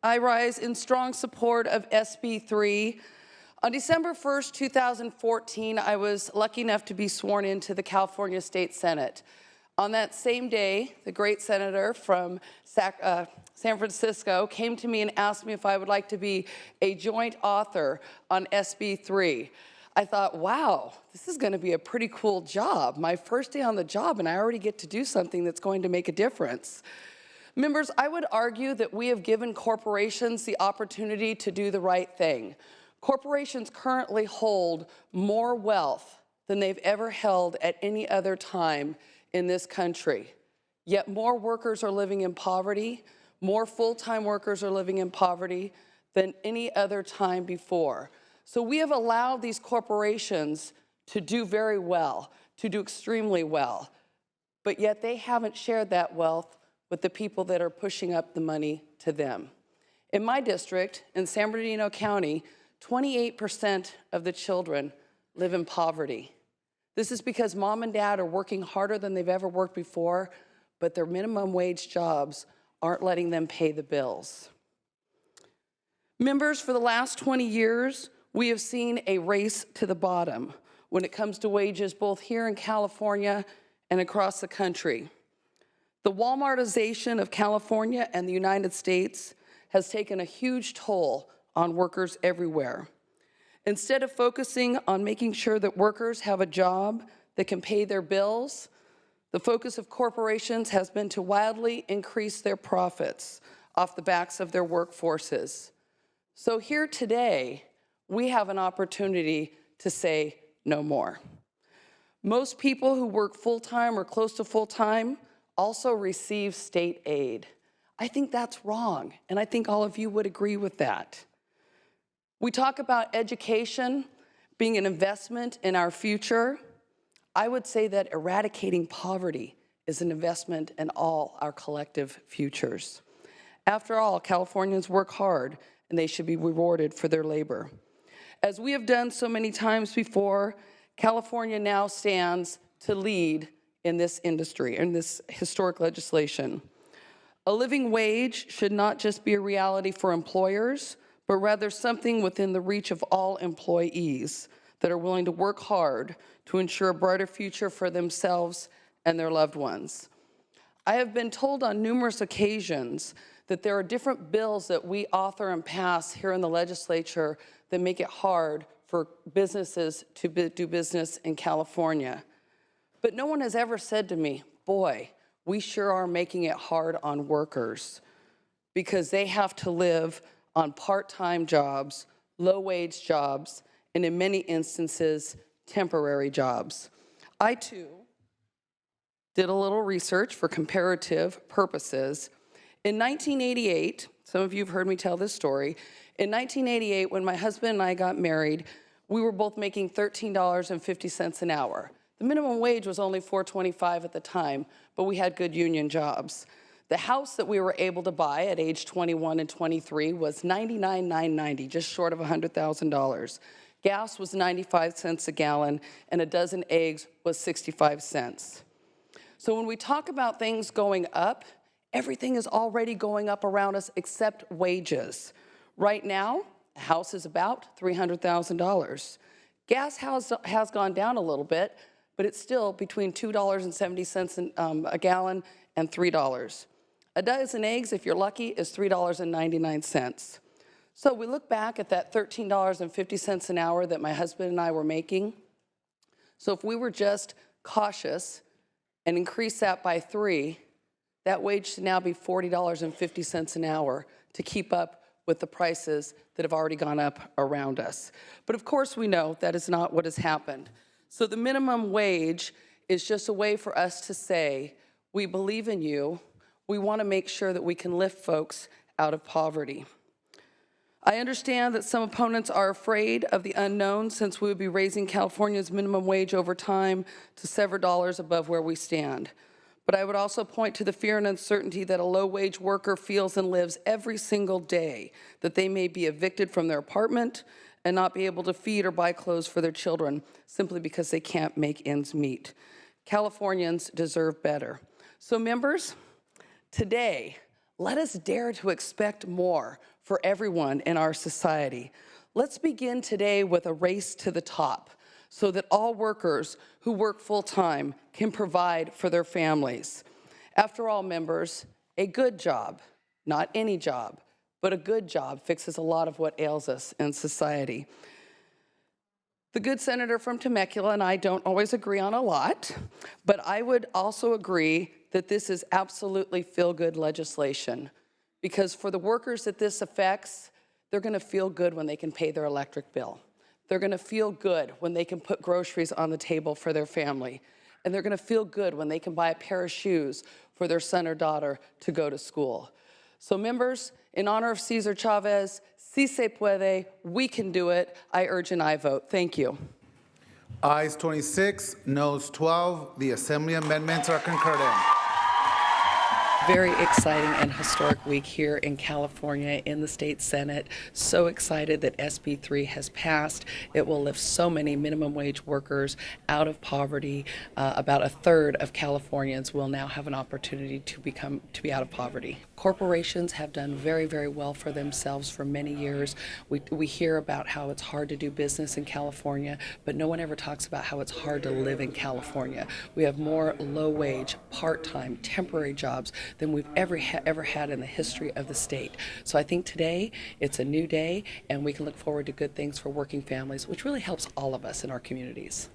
I rise in strong support of SB 3. On December 1st, 2014, I was lucky enough to be sworn into the California State Senate. On that same day, the great senator from San Francisco came to me and asked me if I would like to be a joint author on SB 3. I thought, wow, this is going to be a pretty cool job. My first day on the job, and I already get to do something that's going to make a difference. Members, I would argue that we have given corporations the opportunity to do the right thing. Corporations currently hold more wealth than they've ever held at any other time in this country. Yet more workers are living in poverty, more full-time workers are living in poverty than any other time before. So we have allowed these corporations to do very well, to do extremely well, but yet they haven't shared that wealth with the people that are pushing up the money to them. In my district, in San Bernardino County, 28% of the children live in poverty. This is because mom and dad are working harder than they've ever worked before, but their minimum wage jobs aren't letting them pay the bills. Members, for the last 20 years, we have seen a race to the bottom when it comes to wages, both here in California and across the country. The Walmartization of California and the United States has taken a huge toll on workers everywhere. Instead of focusing on making sure that workers have a job that can pay their bills, the focus of corporations has been to wildly increase their profits off the backs of their workforces. So here today, we have an opportunity to say no more. Most people who work full-time or close to full-time also receive state aid. I think that's wrong, and I think all of you would agree with that. We talk about education being an investment in our future. I would say that eradicating poverty is an investment in all our collective futures. After all, Californians work hard, and they should be rewarded for their labor. As we have done so many times before, California now stands to lead in this industry, in this historic legislation. A living wage should not just be a reality for employers, but rather something within the reach of all employees that are willing to work hard to ensure a brighter future for themselves and their loved ones. I have been told on numerous occasions that there are different bills that we author and pass here in the legislature that make it hard for businesses to do business in California. But no one has ever said to me, boy, we sure are making it hard on workers because they have to live on part-time jobs, low-wage jobs, and in many instances, temporary jobs. I, too, did a little research for comparative purposes. In 1988, some of you have heard me tell this story, in 1988, when my husband and I got married, we were both making $13.50 an hour. The minimum wage was only $4.25 at the time, but we had good union jobs. The house that we were able to buy at age 21 and 23 was $99,990, just short of $100,000. Gas was 95 cents a gallon, and a dozen eggs was 65 cents. So when we talk about things going up, everything is already going up around us except wages. Right now, a house is about $300,000. Gas has gone down a little bit, but it's still between $2.70 a gallon and $3. A dozen eggs, if you're lucky, is $3.99. So we look back at that $13.50 an hour that my husband and I were making. So if we were just cautious and increase that by 3, that wage should now be $40.50 an hour to keep up with the prices that have already gone up around us. But of course we know that is not what has happened. So the minimum wage is just a way for us to say, we believe in you, we want to make sure that we can lift folks out of poverty. I understand that some opponents are afraid of the unknown since we would be raising California's minimum wage over time to several dollars above where we stand. But I would also point to the fear and uncertainty that a low-wage worker feels and lives every single day, that they may be evicted from their apartment and not be able to feed or buy clothes for their children simply because they can't make ends meet. Californians deserve better. So members, today, let us dare to expect more for everyone in our society. Let's begin today with a race to the top so that all workers who work full-time can provide for their families. After all, members, a good job, not any job, but a good job fixes a lot of what ails us in society. The good senator from Temecula and I don't always agree on a lot, but I would also agree that this is absolutely feel-good legislation, because for the workers that this affects, they're going to feel good when they can pay their electric bill. They're going to feel good when they can put groceries on the table for their family. And they're going to feel good when they can buy a pair of shoes for their son or daughter to go to school. So members, in honor of Cesar Chavez, si se puede, we can do it. I urge an aye vote. Thank you. Ayes 26, noes 12. The Assembly amendments are concurred in. Very exciting and historic week here in California in the state Senate. So excited that SB 3 has passed. It will lift so many minimum wage workers out of poverty. About a third of Californians will now have an opportunity to be out of poverty. Corporations have done very, very well for themselves for many years. We hear about how it's hard to do business in California, but no one ever talks about how it's hard to live in California. We have more low-wage, part-time, temporary jobs than we've ever had in the history of the state. So I think today it's a new day, and we can look forward to good things for working families, which really helps all of us in our communities.